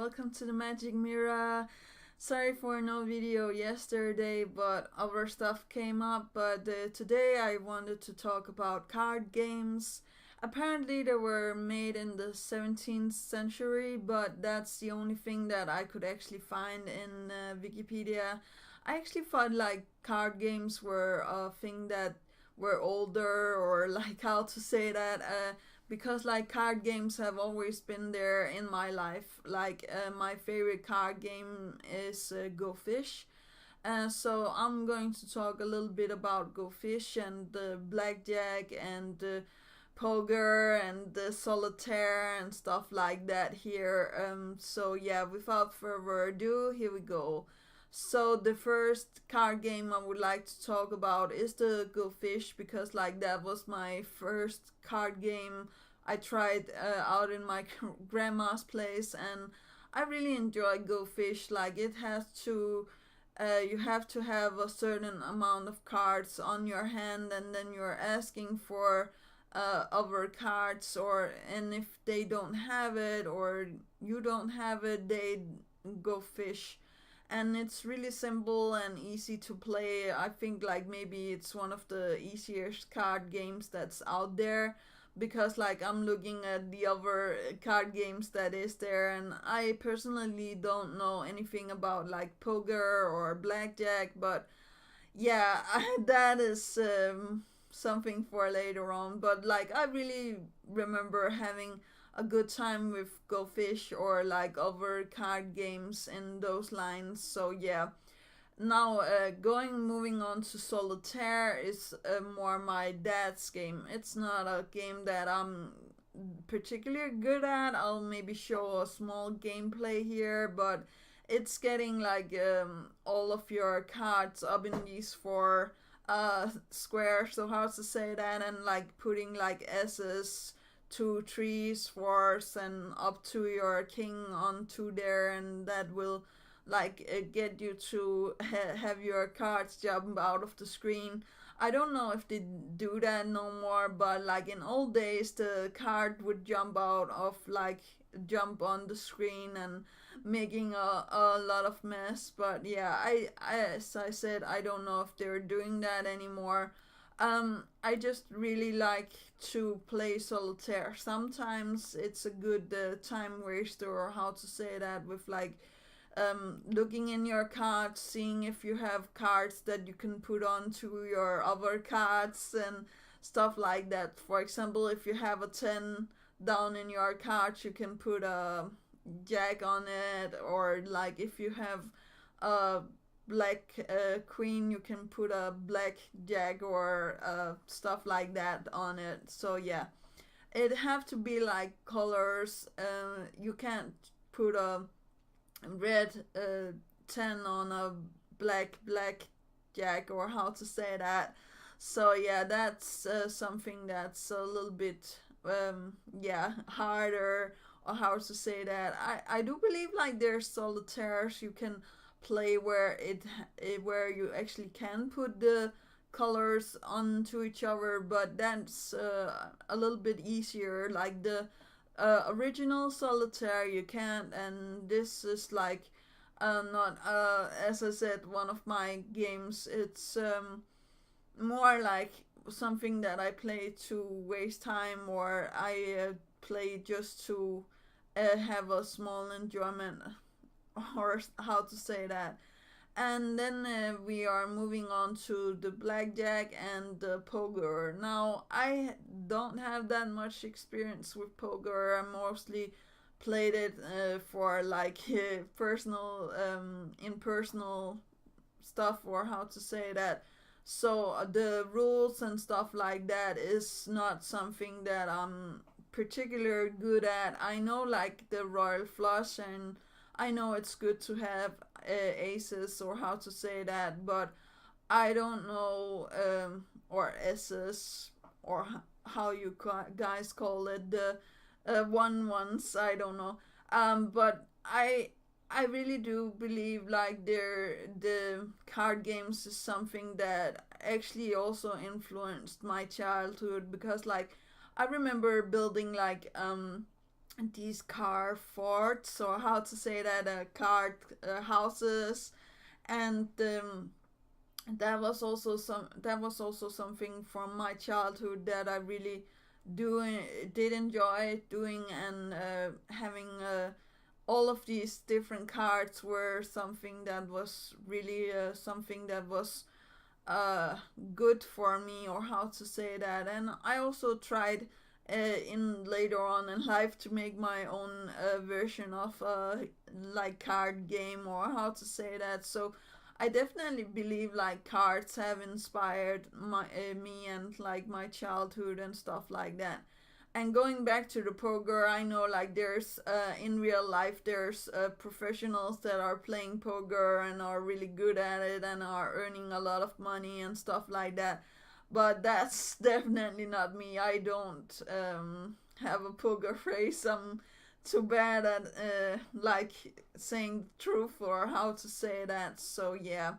welcome to the Magic Mirror. Sorry for no video yesterday, but other stuff came up. But today I wanted to talk about card games. Apparently, they were made in the 17th century, but that's the only thing that I could actually find in Wikipedia. I actually thought like card games were a thing that were older, or like how to say that. Because like card games have always been there in my life. Like my favorite card game is Go Fish. So I'm going to talk a little bit about Go Fish and the blackjack and the poker and the solitaire and stuff like that here. So yeah, without further ado, here we go. So the first card game I would like to talk about is the Go Fish, because like that was my first card game I tried out in my grandma's place, and I really enjoy Go Fish. Like it has to you have to have a certain amount of cards on your hand, and then you're asking for other cards, or and if they don't have it or you don't have it, they go fish. And it's really simple and easy to play. I think like maybe it's one of the easiest card games that's out there, because like I'm looking at the other card games that is there, and I personally don't know anything about like poker or blackjack. But yeah, that is something for later on. But like I really remember having a good time with Go Fish or like other card games in those lines. So yeah, now going moving on to solitaire is more my dad's game. It's not a game that I'm particularly good at. I'll maybe show a small gameplay here, but it's getting like all of your cards up in these four squares, so how to say that, and like putting like S's, two, threes, fours, and up to your king onto there, and that will like get you to have your cards jump out of the screen. I don't know if they do that no more, but like in old days, the card would jump out of like jump on the screen and making a lot of mess. But yeah, as I said, I don't know if they're doing that anymore. I just really like to play solitaire. Sometimes it's a good time waster, or how to say that, with like looking in your cards, seeing if you have cards that you can put onto your other cards and stuff like that. For example, if you have a 10 down in your cards, you can put a jack on it, or like if you have a black queen, you can put a black jack or stuff like that on it. So yeah, it have to be like colors. You can't put a red 10 on a black jack, or how to say that. So yeah, that's something that's a little bit yeah, harder, or how to say that. I do believe like there's solitaires you can play where where you actually can put the colors onto each other, but that's a little bit easier. Like the original solitaire you can't, and this is like not as I said, one of my games. It's more like something that I play to waste time, or I play just to have a small enjoyment, or how to say that. And then we are moving on to the blackjack and the poker. Now, I don't have that much experience with poker. I mostly played it for like personal, impersonal stuff, or how to say that. So the rules and stuff like that is not something that I'm particularly good at. I know like the royal flush, and I know it's good to have aces, or how to say that, but I don't know, or S's, or how you guys call it, the one ones. I don't know, but I really do believe like the card games is something that actually also influenced my childhood, because like I remember building like these car forts, or how to say that, card houses. And that was also something from my childhood that I really did enjoy doing. And having all of these different cards were something that was really something that was uh, good for me, or how to say that. And I also tried in later on in life to make my own version of like card game, or how to say that. So I definitely believe like cards have inspired me and like my childhood and stuff like that. And going back to the poker, I know like there's in real life there's professionals that are playing poker and are really good at it and are earning a lot of money and stuff like that. But that's definitely not me. I don't have a poker face. I'm too bad at like saying the truth, or how to say that. So yeah,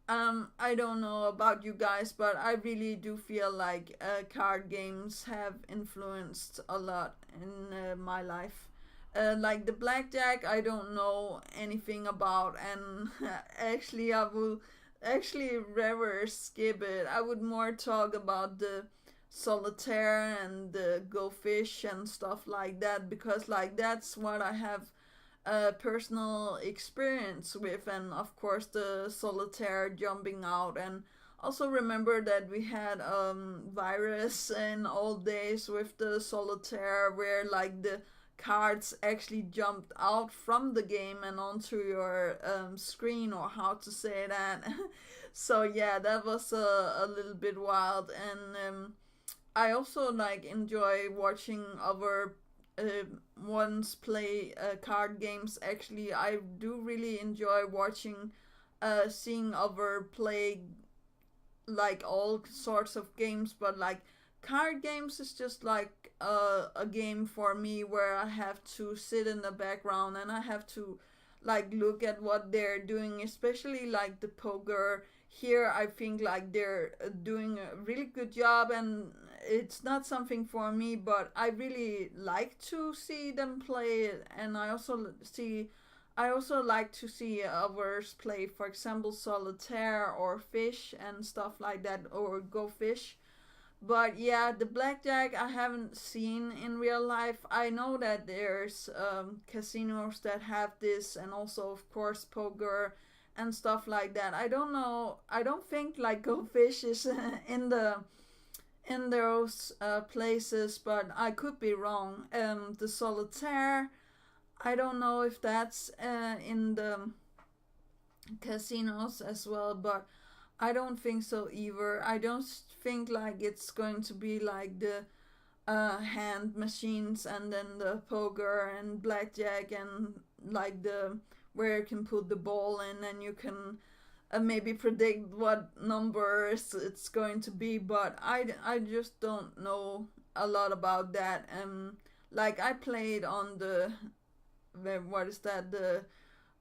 I don't know about you guys, but I really do feel like card games have influenced a lot in my life. Like the blackjack, I don't know anything about, and actually, I will actually rather skip it. I would more talk about the solitaire and the go fish and stuff like that, because like that's what I have personal experience with. And of course the solitaire, jumping out. And also remember that we had virus in old days with the solitaire, where like the cards actually jumped out from the game and onto your screen, or how to say that. So yeah, that was a little bit wild. And I also like enjoy watching other uh, ones play card games. Actually, I do really enjoy watching, seeing other play like all sorts of games, but like card games is just like a game for me where I have to sit in the background and I have to like look at what they're doing, especially like the poker. Here I think like they're doing a really good job, and it's not something for me, but I really like to see them play it. And I also like to see others play, for example, solitaire or fish and stuff like that, or go fish. But yeah, the blackjack I haven't seen in real life. I know that there's casinos that have this, and also of course poker and stuff like that. I don't know. I don't think like go fish is in those places, but I could be wrong. The solitaire, I don't know if that's in the casinos as well, but I don't think so either. I don't think like it's going to be like the hand machines and then the poker and blackjack, and like the where you can put the ball in and you can maybe predict what numbers it's going to be. But I just don't know a lot about that. Like I played on what is that, the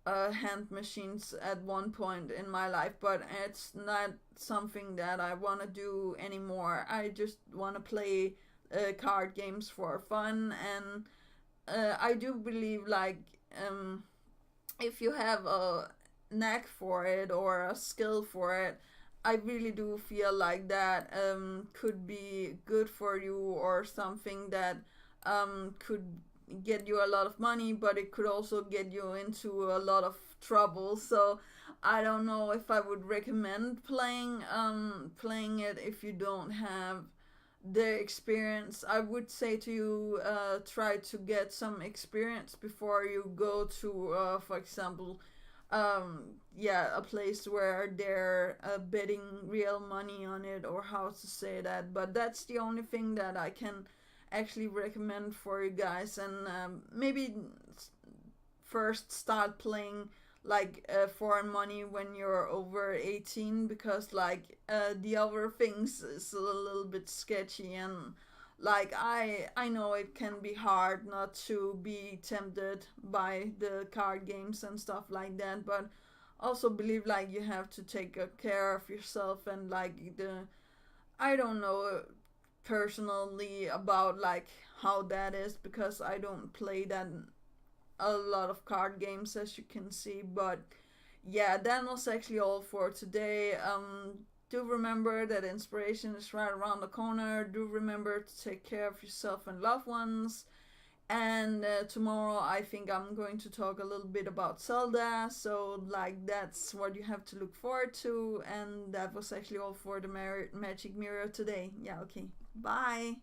hand machines at one point in my life, but it's not something that I want to do anymore. I just want to play card games for fun. And I do believe like if you have a knack for it or a skill for it, I really do feel like that could be good for you, or something that could get you a lot of money, but it could also get you into a lot of trouble. So I don't know if I would recommend playing it if you don't have the experience. I would say to you, try to get some experience before you go to, for example, yeah, a place where they're betting real money on it, or how to say that. But that's the only thing that I can actually recommend for you guys. And maybe first start playing like foreign money when you're over 18, because like the other things is a little bit sketchy. And like I know it can be hard not to be tempted by the card games and stuff like that, but also believe like you have to take care of yourself. And like the I don't know, personally about like how that is, because I don't play that a lot of card games, as you can see. But yeah, that was actually all for today. Do remember that inspiration is right around the corner. Do remember to take care of yourself and loved ones. And tomorrow I think I'm going to talk a little bit about Zelda, so like that's what you have to look forward to. And that was actually all for the magic mirror today. Yeah, okay, bye.